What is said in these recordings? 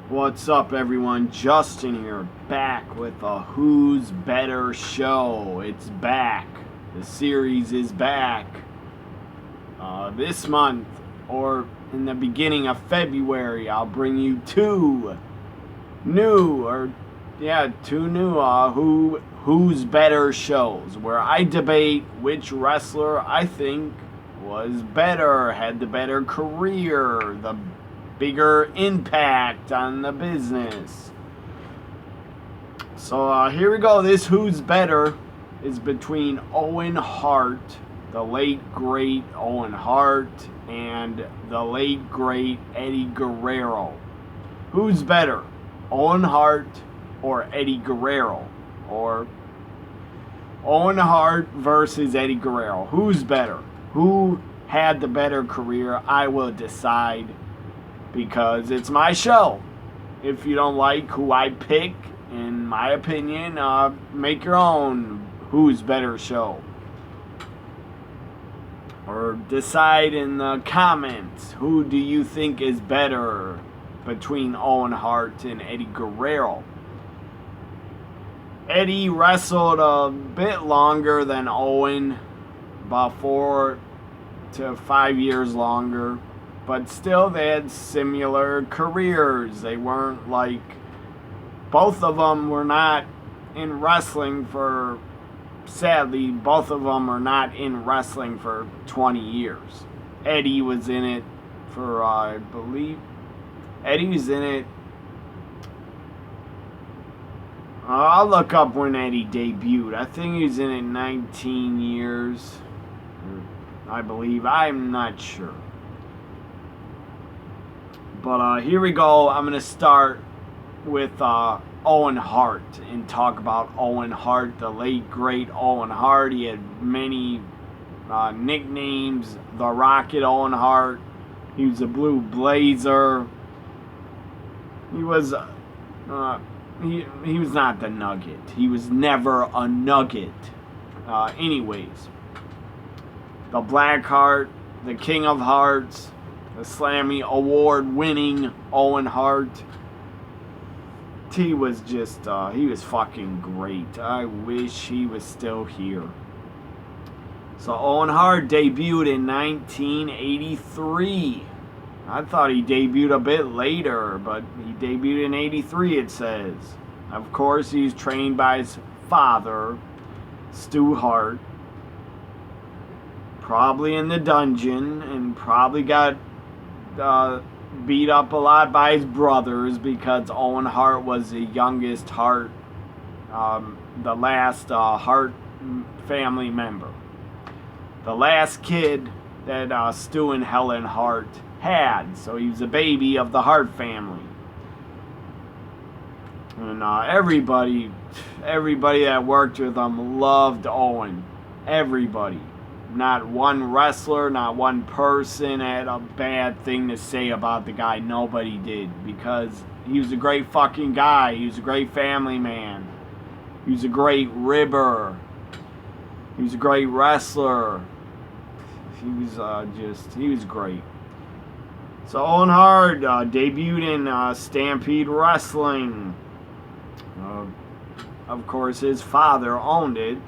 What's up, everyone? Justin here, back with a Who's Better show. It's back. The series is back. This month, or in the beginning of February, I'll bring you two new Who's Better shows where I debate which wrestler I think was better, had the better career, the bigger impact on the business. So here we go. This Who's Better is between Owen Hart, the late great Owen Hart, and the late great Eddie Guerrero. Who's better, Owen Hart or Eddie Guerrero? Or Owen Hart versus Eddie Guerrero. Who's better? Who had the better career? I will decide, because it's my show. If you don't like who I pick, in my opinion, make your own Who's Better show. Or decide in the comments, who do you think is better between Owen Hart and Eddie Guerrero? Eddie wrestled a bit longer than Owen, about 4 to 5 years longer. But still, they had similar careers. They weren't like... Both of them were not in wrestling for... Sadly, both of them are not in wrestling for 20 years. Eddie was in it for, I believe... Eddie was in it... I'll look up when Eddie debuted. I think he was in it 19 years. I believe. I'm not sure. But here we go. I'm going to start with Owen Hart and talk about Owen Hart, the late great Owen Hart. He had many nicknames. The Rocket Owen Hart. He was a Blue Blazer. He was he was not the Nugget. He was never a Nugget. Anyways, the Black Heart, the King of Hearts, the Slammy Award-winning Owen Hart. He was just, he was fucking great. I wish he was still here. So Owen Hart debuted in 1983. I thought he debuted a bit later, but he debuted in 83, it says. Of course, he's trained by his father, Stu Hart. Probably in the dungeon, and probably got beat up a lot by his brothers, because Owen Hart was the youngest Hart, the last Hart family member. The last kid that Stu and Helen Hart had. So he was a baby of the Hart family. And everybody that worked with him loved Owen. Everybody. Not one wrestler, not one person had a bad thing to say about the guy. Nobody did, because he was a great fucking guy. He was a great family man. He was a great ribber. He was a great wrestler. He was he was great. So Owen Hart debuted in Stampede Wrestling. Of course, his father owned it,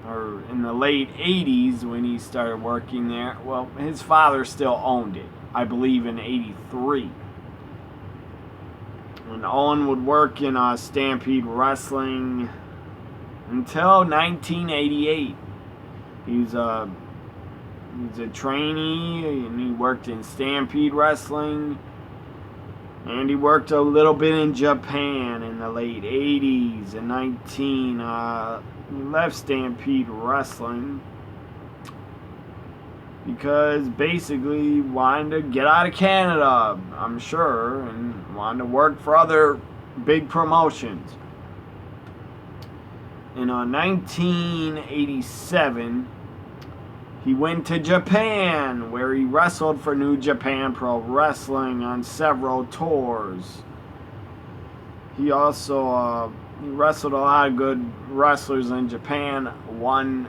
or in the late 80s when he started working there. Well, his father still owned it, I believe, in 83. And Owen would work in Stampede Wrestling until 1988. He was a trainee, and he worked in Stampede Wrestling. And he worked a little bit in Japan in the late 80s. In he left Stampede Wrestling because basically he wanted to get out of Canada, I'm sure, and wanted to work for other big promotions. In 1987, he went to Japan, where he wrestled for New Japan Pro Wrestling on several tours. He also he wrestled a lot of good wrestlers in Japan, won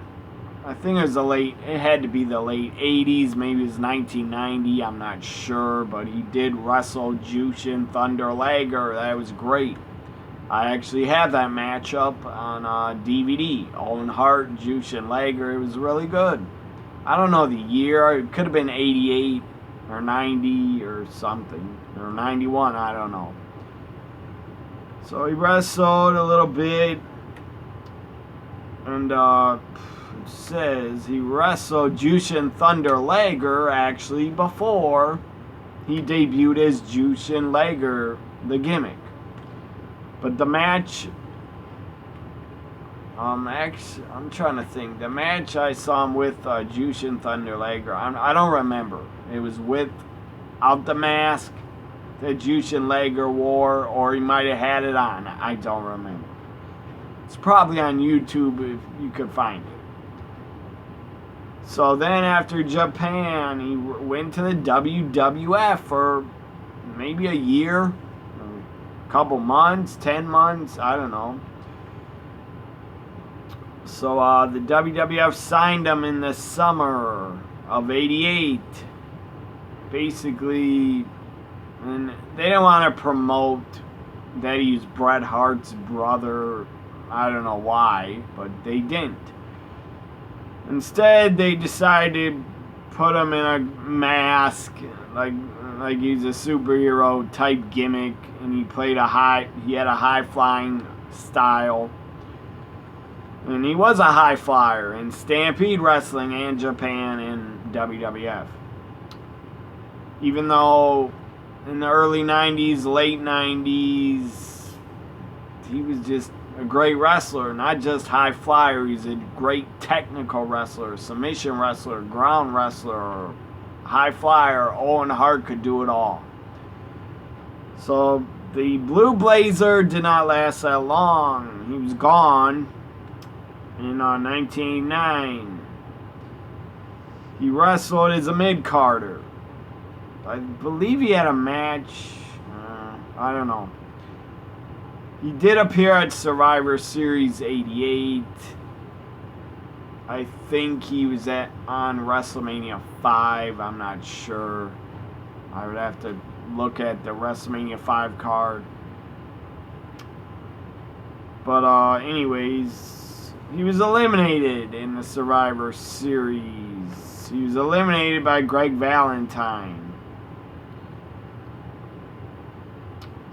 I think it had to be the late 80s, maybe it was 1990, I'm not sure, but he did wrestle Jushin Thunder Liger. That was great. I actually have that matchup on DVD. Owen Hart, Jushin Liger. It was really good. I don't know the year. It could have been 88 or 90 or something. Or 91, I don't know. So he wrestled a little bit. And it says he wrestled Jushin Thunder Liger actually before he debuted as Jushin Liger, the gimmick. But the match, I'm trying to think. The match I saw him with Jushin Thunder Liger, I don't remember. It was without the mask that Jushin Liger wore, or he might have had it on. I don't remember. It's probably on YouTube if you could find it. So then after Japan, he went to the WWF for maybe a year. Couple months, 10 months, I don't know. So the WWF signed him in the summer of '88. Basically, and they didn't want to promote that he was Bret Hart's brother. I don't know why, but they didn't. Instead, they decided to put him in a mask, like he's a superhero type gimmick, and he had a high flying style, and he was a high flyer in Stampede Wrestling and Japan and WWF. Even though in the early 90s, late 90s, he was just a great wrestler, not just high flyer. He's a great technical wrestler, submission wrestler, ground wrestler, high flyer. Owen Hart could do it all. So the Blue Blazer did not last that long. He was gone in 1989. He wrestled as a mid-carder. I believe he had a match. I don't know. He did appear at Survivor Series 88. I think he was on WrestleMania 5. I'm not sure. I would have to look at the WrestleMania 5 card. But anyways, he was eliminated in the Survivor Series. He was eliminated by Greg Valentine.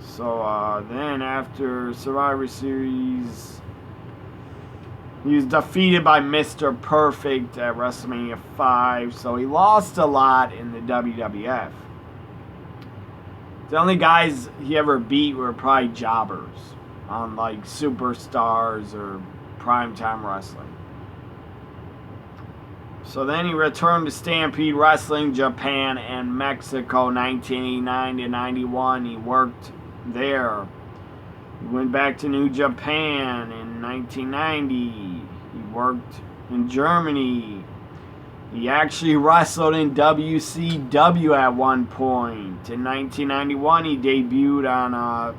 So then after Survivor Series, he was defeated by Mr. Perfect at WrestleMania 5. So he lost a lot in the WWF. The only guys he ever beat were probably jobbers on like Superstars or Primetime Wrestling. So then he returned to Stampede Wrestling Japan and Mexico 1989 to 91. He worked there. He went back to New Japan in 1990. He worked in Germany. He actually wrestled in WCW at one point. In 1991, he debuted on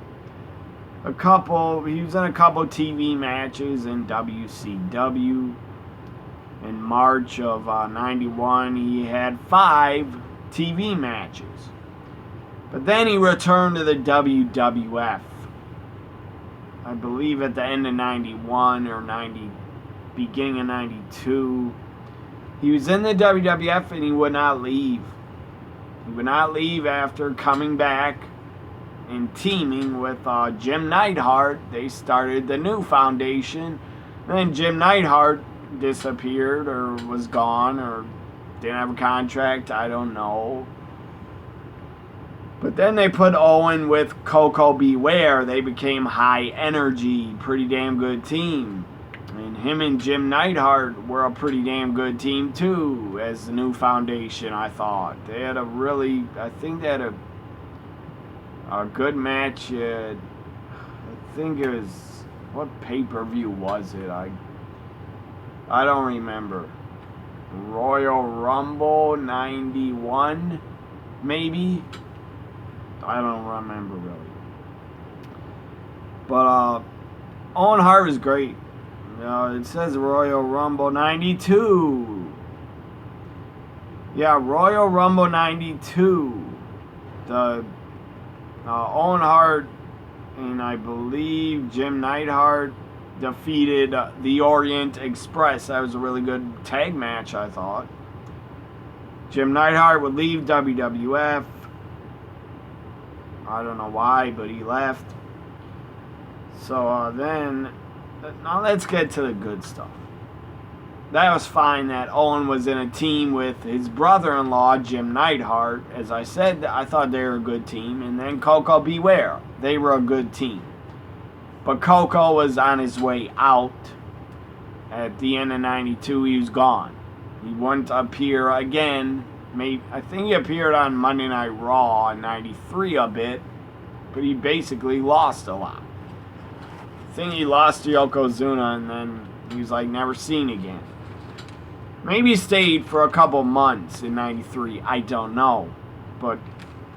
he was in a couple TV matches in WCW. In March of 91, he had 5 TV matches. But then he returned to the WWF. I believe at the end of 91 or beginning of 92. He was in the WWF and he would not leave. He would not leave after coming back and teaming with Jim Neidhart. They started the new foundation. And then Jim Neidhart disappeared or was gone or didn't have a contract. I don't know. But then they put Owen with Coco Beware. They became High Energy. Pretty damn good team. And him and Jim Neidhart were a pretty damn good team too, as the new foundation, I thought. They had I think they had a good match at, I think it was, what pay-per-view was it? I don't remember. Royal Rumble 91, maybe? I don't remember really. But Owen Hart was great. It says Royal Rumble 92. Yeah, Royal Rumble 92. The Owen Hart and I believe Jim Neidhart defeated the Orient Express. That was a really good tag match, I thought. Jim Neidhart would leave WWF. I don't know why, but he left. So now let's get to the good stuff. That was fine that Owen was in a team with his brother-in-law, Jim Neidhart. As I said, I thought they were a good team. And then Koko Beware. They were a good team. But Koko was on his way out. At the end of 92, he was gone. He wouldn't appear again. I think he appeared on Monday Night Raw in 93 a bit. But he basically lost a lot. I think he lost to Yokozuna and then he was like never seen again. Maybe he stayed for a couple months in 93. I don't know. But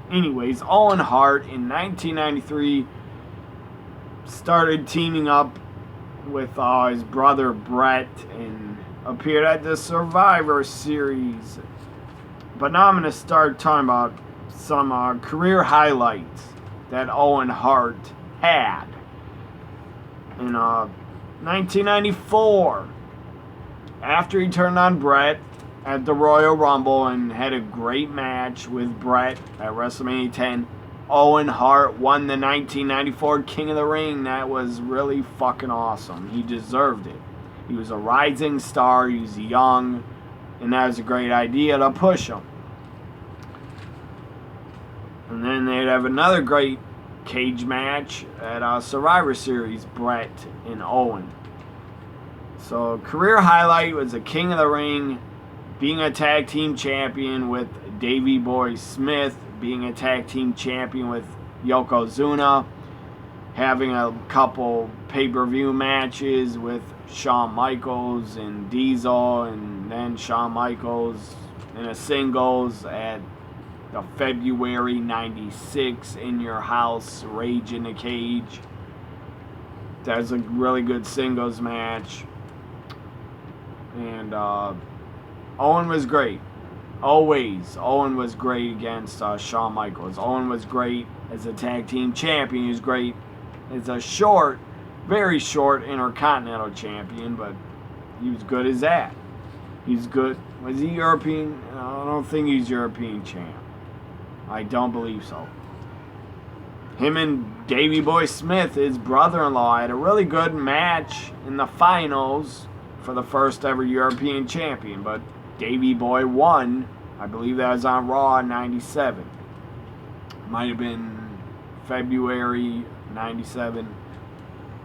anyways, Owen Hart in 1993 started teaming up with his brother Brett and appeared at the Survivor Series. But now I'm going to start talking about some career highlights that Owen Hart had. In 1994, after he turned on Brett at the Royal Rumble and had a great match with Brett at WrestleMania 10, Owen Hart won the 1994 King of the Ring. That was really fucking awesome. He deserved it. He was a rising star. He was young. And that was a great idea to push him. And then they'd have another great cage match at Survivor Series, Brett and Owen. So career highlight was the King of the Ring, being a tag team champion with Davey Boy Smith, being a tag team champion with Yokozuna, having a couple pay-per-view matches with Shawn Michaels and Diesel, and then Shawn Michaels in a singles at the February 96 In Your House Rage in the Cage. That was a really good singles match. And Owen was great. Always. Owen was great against Shawn Michaels. Owen was great as a tag team champion. He was great as a very short Intercontinental champion, but he was good as that. He's good. Was he European? I don't think he's European champ. I don't believe so. Him and Davey Boy Smith, his brother-in-law, had a really good match in the finals for the first ever European champion, but Davey Boy won. I believe that was on Raw in 97. Might have been February 97,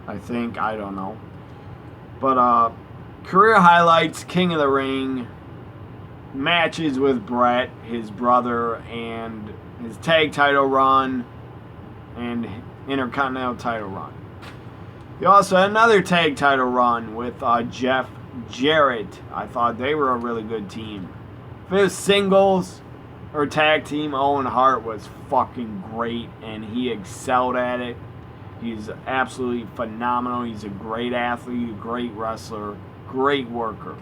I think. I don't know. But career highlights, King of the Ring, matches with Brett, his brother, and his tag title run and Intercontinental title run. He also had another tag title run with Jeff Jarrett. I thought they were a really good team. If it was singles or tag team, Owen Hart was fucking great and he excelled at it. He's absolutely phenomenal. He's a great athlete, a great wrestler, great worker.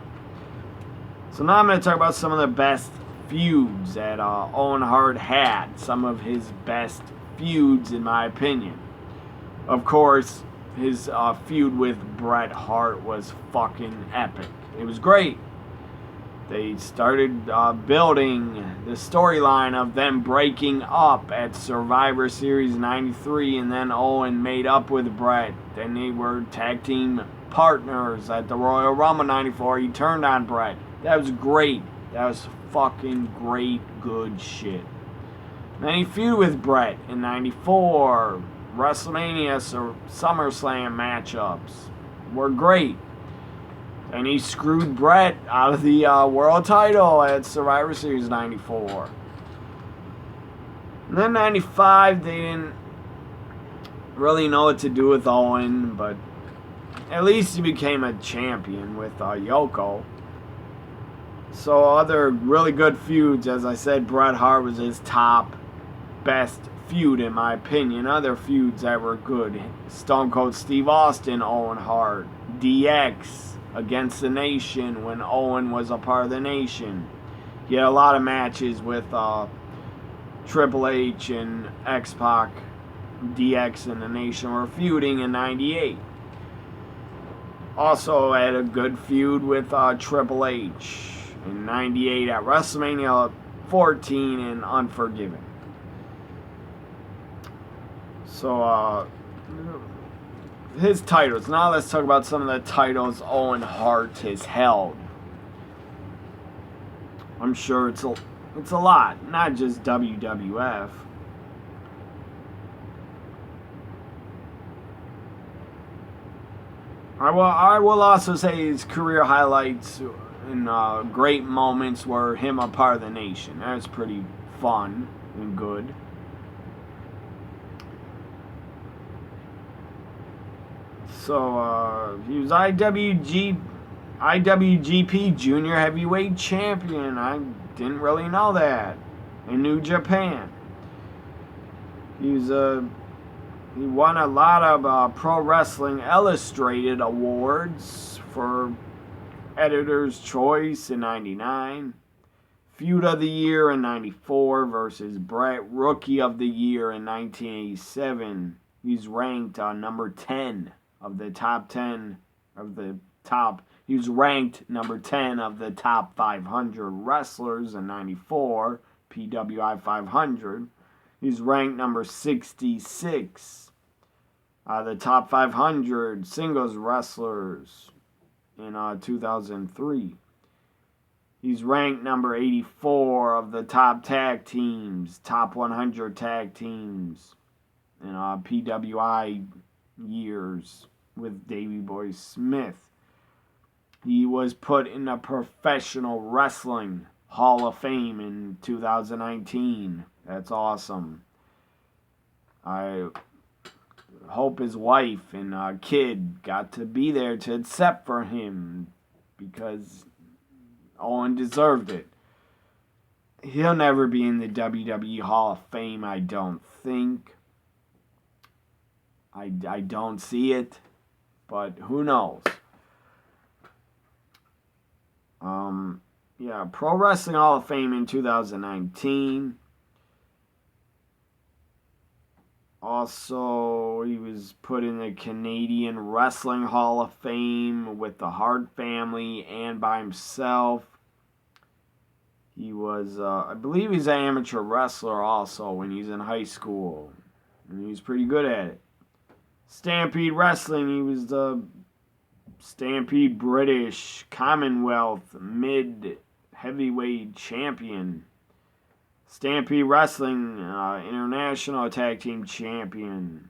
So now I'm going to talk about some of the best feuds that Owen Hart had. Some of his best feuds, in my opinion. Of course, his feud with Bret Hart was fucking epic. It was great. They started building the storyline of them breaking up at Survivor Series 93, and then Owen made up with Bret. Then they were tag team partners at the Royal Rumble 94. He turned on Bret. That was great. That was fucking great, good shit. Then he feuded with Bret in 94. WrestleMania or SummerSlam matchups were great. And he screwed Bret out of the world title at Survivor Series 94. And then 95, they didn't really know what to do with Owen, but at least he became a champion with Yoko. So other really good feuds, as I said, Bret Hart was his top best feud in my opinion. Other feuds that were good: Stone Cold Steve Austin, Owen Hart, DX against the Nation when Owen was a part of the Nation. He had a lot of matches with Triple H and X-Pac. DX and the Nation were feuding in 98. Also had a good feud with Triple H in 98 at WrestleMania 14 in Unforgiven. So, his titles. Now let's talk about some of the titles Owen Hart has held. I'm sure it's a lot, not just WWF. I will also say his career highlights and great moments were him a part of the Nation. That was pretty fun and good. So he was IWGP Junior Heavyweight Champion. I didn't really know that. In New Japan. He won a lot of Pro Wrestling Illustrated awards for Editor's Choice in 99. Feud of the Year in 94 versus Brett. Rookie of the Year in 1987. He's ranked number 10 of the top 10 of the top. He was ranked number 10 of the top 500 wrestlers in 94, PWI 500. He's ranked number 66. The top 500 singles wrestlers in 2003. He's ranked number 84 of the top tag teams, top 100 tag teams in PWI years with Davey Boy Smith. He was put in the Professional Wrestling Hall of Fame in 2019. That's awesome. I hope his wife and kid got to be there to accept for him because Owen deserved it. He'll never be in the WWE Hall of Fame, I don't think. I don't see it, but who knows? Pro Wrestling Hall of Fame in 2019. Also, he was put in the Canadian Wrestling Hall of Fame with the Hart family and by himself. He was, I believe he's an amateur wrestler also when he's in high school. And he was pretty good at it. Stampede Wrestling, he was the Stampede British Commonwealth Mid Heavyweight Champion. Stampede Wrestling International Tag Team Champion.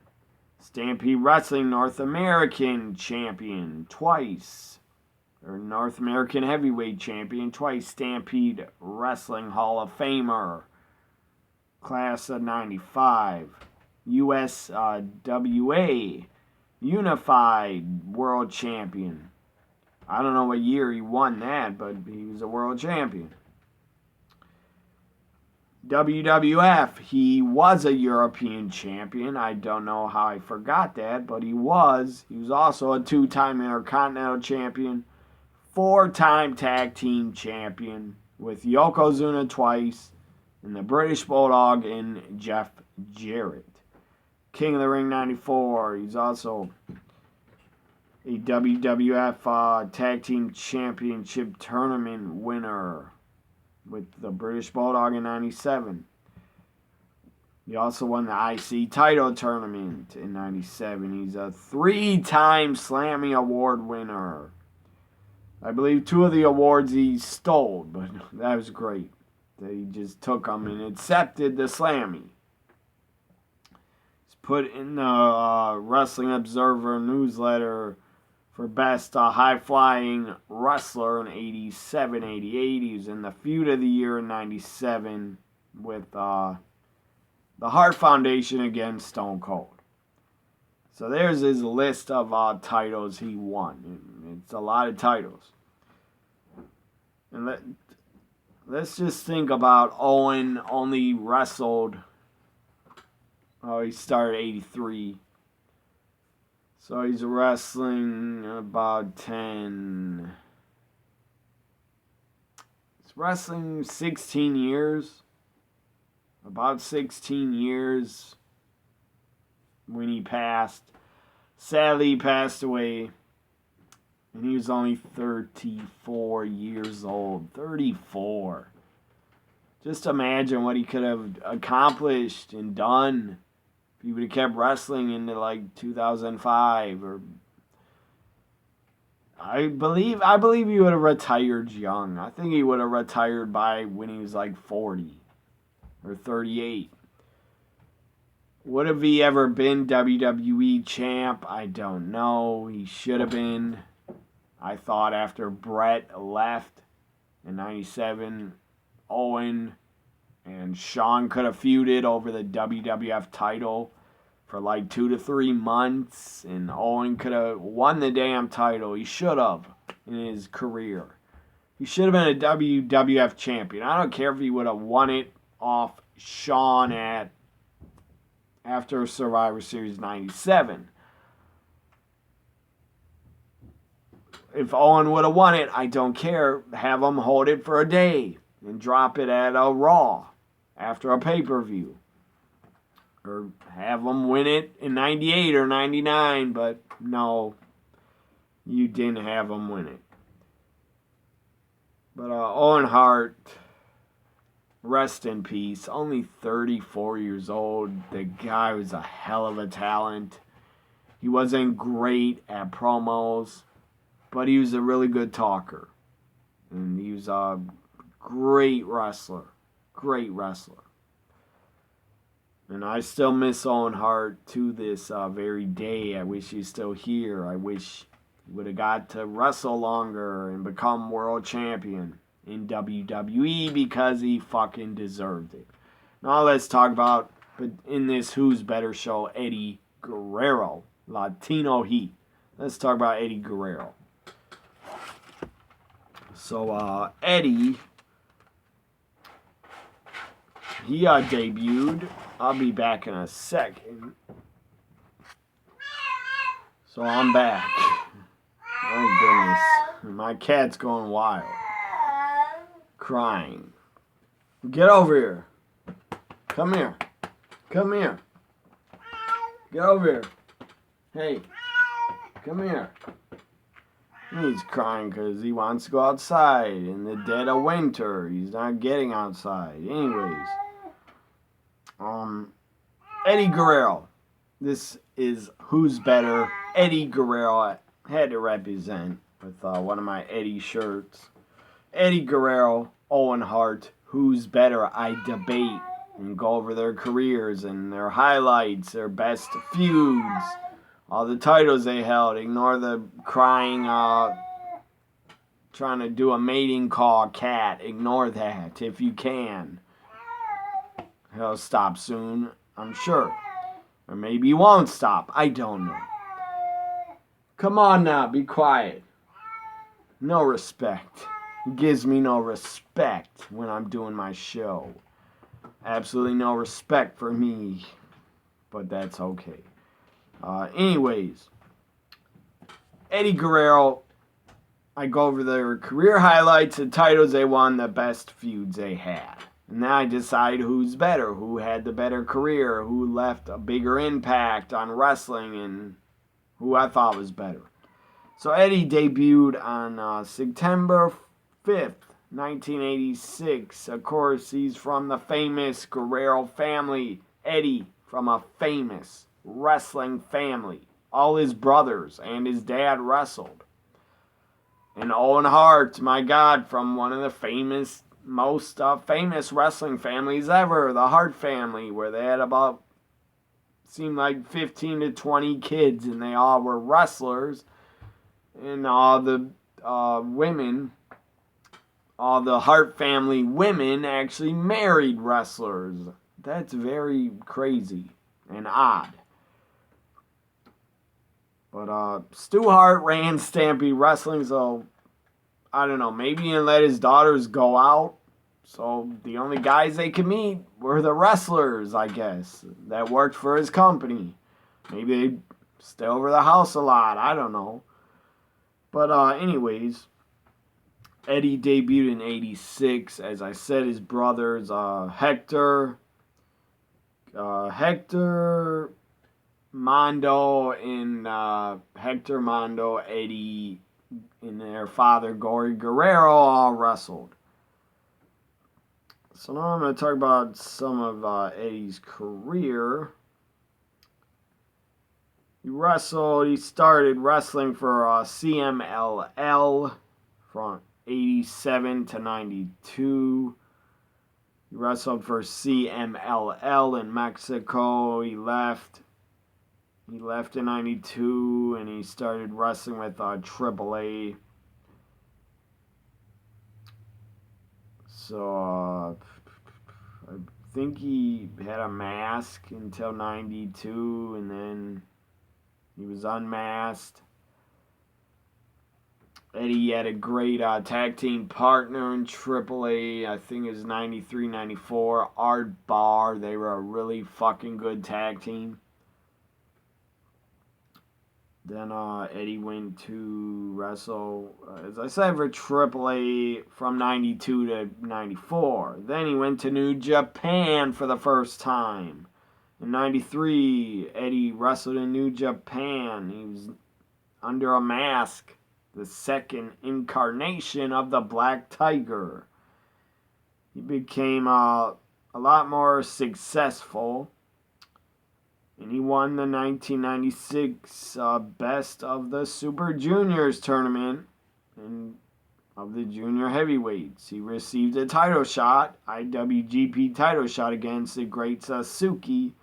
Stampede Wrestling North American Champion twice. Or North American Heavyweight Champion twice. Stampede Wrestling Hall of Famer. Class of 95. USWA Unified World Champion. I don't know what year he won that, but he was a world champion. WWF, he was a European champion. I don't know how I forgot that, but he was. He was also a 2-time Intercontinental Champion, 4-time Tag Team Champion with Yokozuna twice, and the British Bulldog and Jeff Jarrett. King of the Ring 94. He's also a WWF Tag Team Championship Tournament winner with the British Bulldog in 97. He also won the IC title tournament in 97. He's a 3-time Slammy Award winner. I believe 2 of the awards he stole, but that was great. That he just took them and accepted the Slammy. Put in the Wrestling Observer newsletter for best high-flying wrestler in 87, 88. He was in the Feud of the Year in 97 with the Hart Foundation against Stone Cold. So there's his list of titles he won. It's a lot of titles. And let's just think about Owen only wrestled. Oh, he started 83. So he's wrestling about 10. He's wrestling 16 years. About 16 years when he passed. Sadly, he passed away. And he was only 34 years old. 34. Just imagine what he could have accomplished and done if he would have kept wrestling into like 2005 or I believe he would have retired young. I think he would have retired by when he was like 40 or 38. Would have he ever been WWE champ? I don't know. He should have been. I thought after Brett left in 97, Owen and Shawn could have feuded over the WWF title for like 2 to 3 months, and Owen could have won the damn title. He should have in his career. He should have been a WWF champion. I don't care if he would have won it off Shawn after Survivor Series 97. If Owen would have won it, I don't care. Have him hold it for a day and drop it at a Raw after a pay-per-view. Or have him win it in 98 or 99, but no, you didn't have him win it. But Owen Hart, rest in peace, only 34 years old. The guy was a hell of a talent. He wasn't great at promos, but he was a really good talker. And he was a great wrestler. Great wrestler. And I still miss Owen Hart to this very day. I wish he's still here. I wish he would have got to wrestle longer and become world champion in WWE because he fucking deserved it. Now let's talk about, but in this Who's Better show, Eddie Guerrero, Latino Heat. Let's talk about Eddie Guerrero. So Eddie, he debuted. I'll be back in a second. So I'm back. My goodness. My cat's going wild. Crying. Get over here. Come here. Come here. Get over here. Hey. Come here. He's crying because he wants to go outside in the dead of winter. He's not getting outside. Anyways. Eddie Guerrero. This is Who's Better. Eddie Guerrero. I had to represent with one of my Eddie shirts. Eddie Guerrero, Owen Hart. Who's better? I debate and go over their careers and their highlights, their best feuds, all the titles they held. Ignore the crying, trying to do a mating call cat. Ignore that if you can. He'll stop soon, I'm sure. Or maybe he won't stop. I don't know. Come on now, be quiet. No respect. He gives me no respect when I'm doing my show. Absolutely no respect for me. But that's okay. Anyways. Eddie Guerrero. I go over their career highlights, the titles they won, the best feuds they had. And then I decide who's better, who had the better career, who left a bigger impact on wrestling, and who I thought was better. So Eddie debuted on September 5th, 1986. Of course, he's from the famous Guerrero family. Eddie from a famous wrestling family. All his brothers and his dad wrestled. And Owen Hart, my God, from one of the most famous wrestling families ever, the Hart family, where they had seemed like 15 to 20 kids, and they all were wrestlers. And all the women, all the Hart family women actually married wrestlers. That's very crazy and odd. But Stu Hart ran Stampede Wrestling, so I don't know, maybe he didn't let his daughters go out. So the only guys they could meet were the wrestlers, I guess, that worked for his company. Maybe stay over the house a lot. I don't know. But anyways, Eddie debuted in '86. As I said, his brothers Hector Mondo and Hector Mondo, Eddie, and their father Guerrero all wrestled. So now I'm going to talk about some of Eddie's career. He started wrestling for CMLL from '87 to '92. He wrestled for CMLL in Mexico. He left in '92 and he started wrestling with AAA. So I think he had a mask until '92 and then he was unmasked. Eddie had a great tag team partner in AAA. I think it was '93, '94. Art Barr. They were a really fucking good tag team. Then Eddie went to wrestle, as I said, for AAA from '92 to '94. Then he went to New Japan for the first time. In '93, Eddie wrestled in New Japan. He was under a mask, the second incarnation of the Black Tiger. He became a lot more successful, and he won the 1996 Best of the Super Juniors tournament and of the junior heavyweights. He received a title shot, IWGP title shot against the Great Sasuke,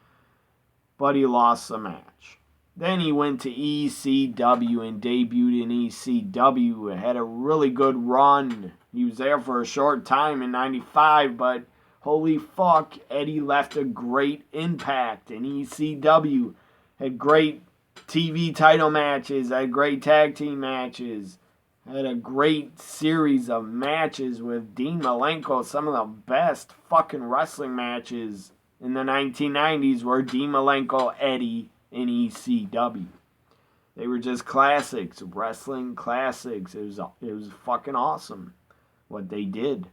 but he lost the match. Then he went to ECW and debuted in ECW. Had a really good run. He was there for a short time in '95, but holy fuck, Eddie left a great impact in ECW. Had great TV title matches, had great tag team matches, had a great series of matches with Dean Malenko. Some of the best fucking wrestling matches in the 1990s were Dean Malenko, Eddie in ECW. They were just classics, wrestling classics. It was fucking awesome what they did.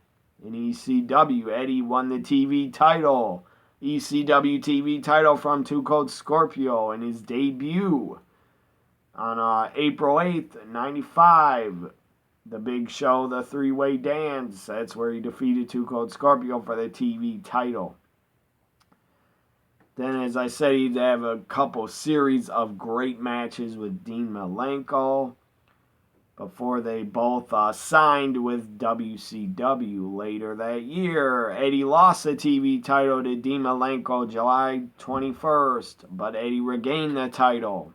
In ECW, Eddie won the TV title, ECW TV title from Two Cold Scorpio in his debut on April 8th, '95. The big show, the three-way dance. That's where he defeated Two Cold Scorpio for the TV title. Then, as I said, he'd have a couple series of great matches with Dean Malenko before they both signed with WCW later that year. Eddie lost the TV title to Dean Malenko July 21st, but Eddie regained the title.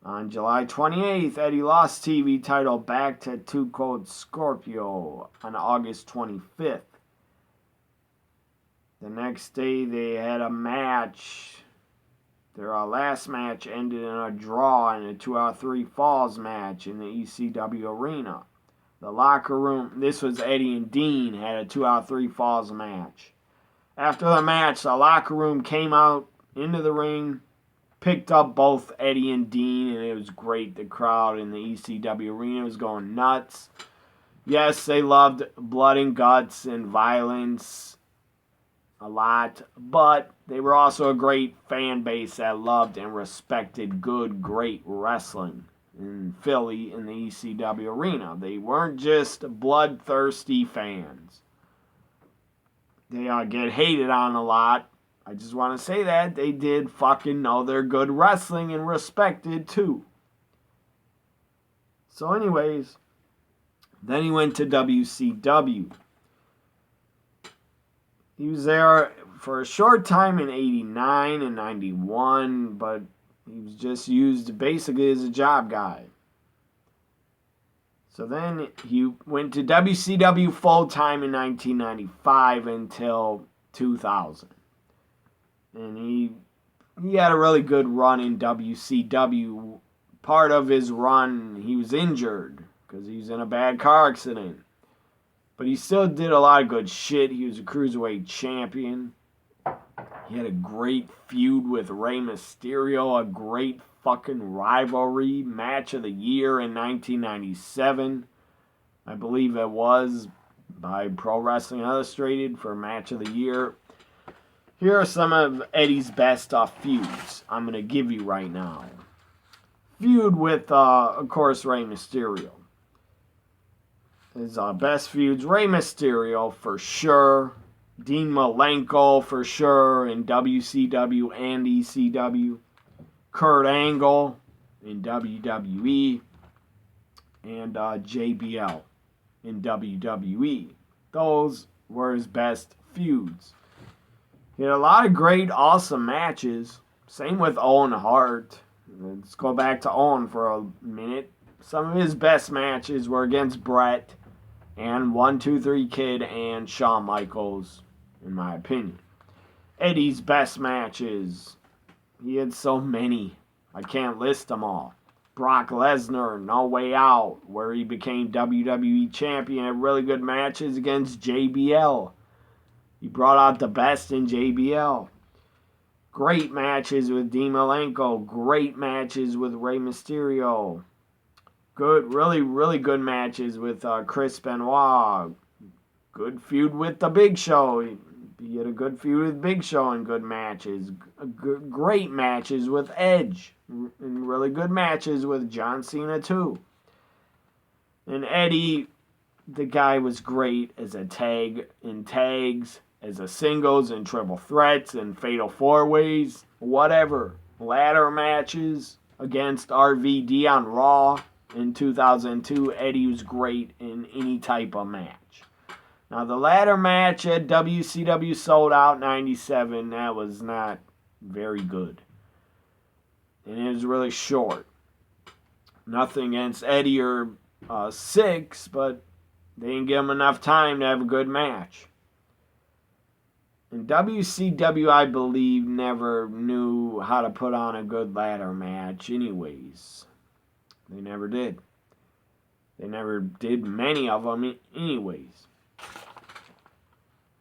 On July 28th, Eddie lost TV title back to Two Cold Scorpio on August 25th. The next day, they had a match. Their last match ended in a draw in a 2-out-3 falls match in the ECW arena. The locker room, this was Eddie and Dean, had a 2-out-3 falls match. After the match, the locker room came out into the ring, picked up both Eddie and Dean, and it was great. The crowd in the ECW arena was going nuts. Yes, they loved blood and guts and violence a lot, but they were also a great fan base that loved and respected good, great wrestling in Philly in the ECW arena. They weren't just bloodthirsty fans. They get hated on a lot. I just want to say that they did fucking know their good wrestling and respected too. So anyways, then he went to WCW. He was there for a short time in '89 and '91, but he was just used basically as a job guy. So then he went to WCW full-time in 1995 until 2000. And he had a really good run in WCW. Part of his run, he was injured because he was in a bad car accident. But he still did a lot of good shit. He was a cruiserweight champion. He had a great feud with Rey Mysterio, a great fucking rivalry, match of the year in 1997. I believe it was by Pro Wrestling Illustrated for match of the year. Here are some of Eddie's best feuds I'm going to give you right now. Feud with, of course, Rey Mysterio. His best feuds, Rey Mysterio for sure. Dean Malenko for sure in WCW and ECW. Kurt Angle in WWE. And JBL in WWE. Those were his best feuds. He had a lot of great, awesome matches. Same with Owen Hart. Let's go back to Owen for a minute. Some of his best matches were against Brett and 1-2-3 Kid and Shawn Michaels, in my opinion. Eddie's best matches. He had so many. I can't list them all. Brock Lesnar, No Way Out, where he became WWE Champion, had really good matches against JBL. He brought out the best in JBL. Great matches with Dean Malenko. Great matches with Rey Mysterio. Good, really, really good matches with Chris Benoit. Good feud with the Big Show. He had a good feud with Big Show and good matches. Great matches with Edge. And really good matches with John Cena too. And Eddie, the guy was great as a tag in tags, as a singles and triple threats and fatal four-ways, whatever. Ladder matches against RVD on Raw in 2002. Eddie was great in any type of match. Now, the ladder match at WCW Sold Out 97, that was not very good. And it was really short. Nothing against Eddie or Six, but they didn't give him enough time to have a good match. And WCW, I believe, never knew how to put on a good ladder match anyways. They never did. They never did many of them anyways.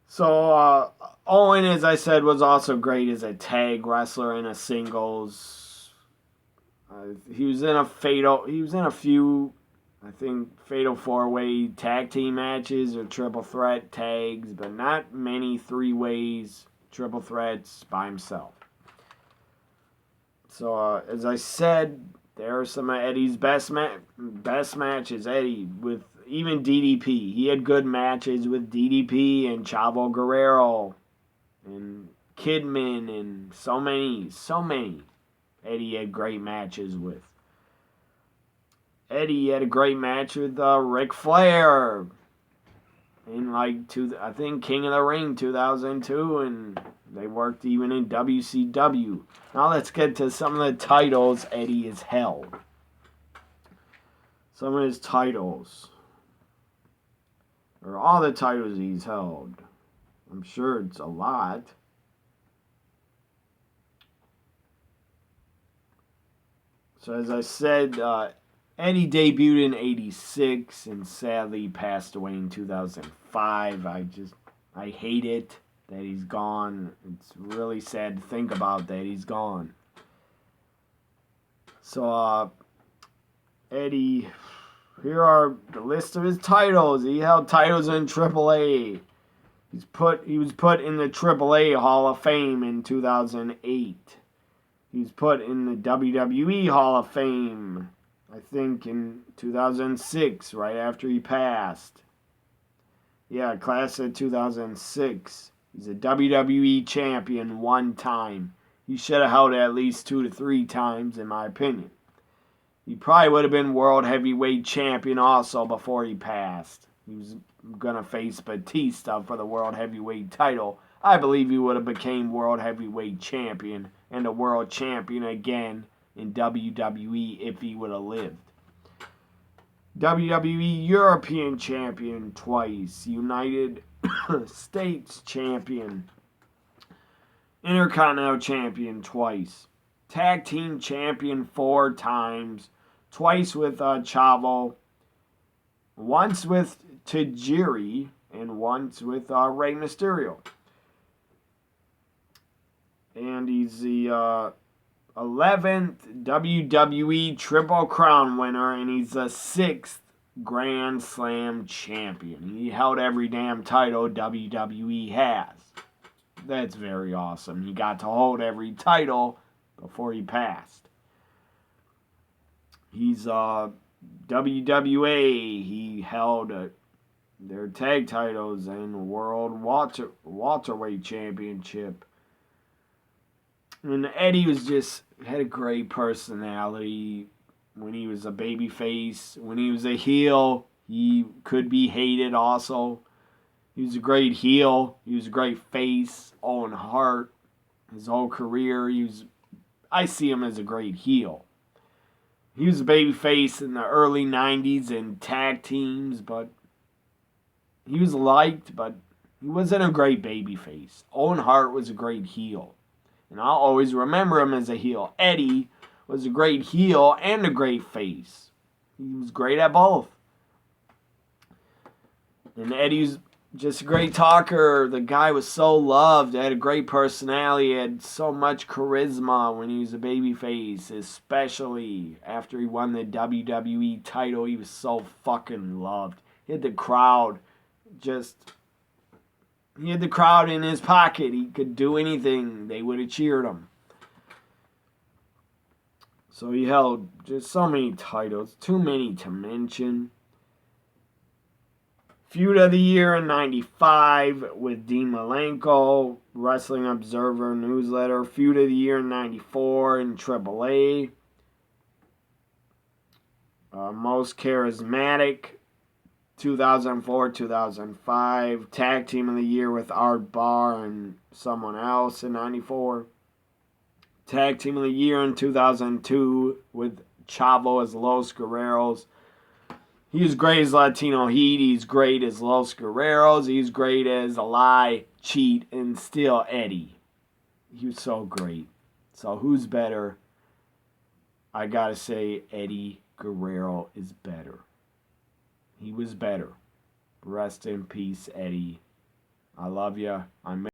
So, Owen, as I said, was also great as a tag wrestler in a singles. He was in a few, I think, fatal four-way tag team matches or triple threat tags, but not many three-ways, triple threats by himself. So, as I said, there are some of Eddie's best matches. Eddie with even DDP. He had good matches with DDP and Chavo Guerrero and Kidman and so many. Eddie had great matches with. Eddie had a great match with Ric Flair in I think King of the Ring 2002, and they worked even in WCW. Now let's get to some of the titles Eddie has held. Some of his titles, or all the titles he's held. I'm sure it's a lot. So as I said, Eddie debuted in 86 and sadly passed away in 2005. I hate it that he's gone. It's really sad to think about that he's gone. So, Eddie, here are the list of his titles. He held titles in AAA. He was put in the AAA Hall of Fame in 2008. He was put in the WWE Hall of Fame, I think, in 2006, right after he passed. Yeah, class of 2006. He's a WWE champion one time. He should have held it at least 2 to 3 times, in my opinion. He probably would have been World Heavyweight Champion also before he passed. He was going to face Batista for the World Heavyweight title. I believe he would have became World Heavyweight Champion and a World Champion again in WWE if he would have lived. WWE European Champion twice. United States Champion. Intercontinental Champion twice. Tag Team Champion 4 times. Twice with Chavo. Once with Tajiri. And once with Rey Mysterio. And he's the 11th WWE Triple Crown winner, and he's the 6th Grand Slam champion. He held every damn title WWE has. That's very awesome. He got to hold every title before he passed. He's WWA. He held their tag titles and World Welterweight Championship. And Eddie had a great personality. When he was a babyface, when he was a heel, he could be hated also. He was a great heel. He was a great face. Owen Hart, his whole career, I see him as a great heel. He was a babyface in the early 90s in tag teams, but he was liked, but he wasn't a great babyface. Owen Hart was a great heel. And I'll always remember him as a heel. Eddie was a great heel and a great face. He was great at both. And Eddie's just a great talker. The guy was so loved. He had a great personality. He had so much charisma when he was a babyface, especially after he won the WWE title. He was so fucking loved. He had the crowd in his pocket. He could do anything. They would have cheered him. So he held just so many titles. Too many to mention. Feud of the Year in 95 with Dean Malenko, Wrestling Observer newsletter. Feud of the Year in 94 in AAA. Most Charismatic, 2004-2005. Tag Team of the Year with Art Barr and someone else in 94. Tag Team of the Year in 2002 with Chavo as Los Guerreros. He was great as Latino Heat. He's great as Los Guerreros. He's great as a lie, cheat, and steal Eddie. He was so great. So who's better? I gotta say Eddie Guerrero is better. He was better. Rest in peace, Eddie. I love you.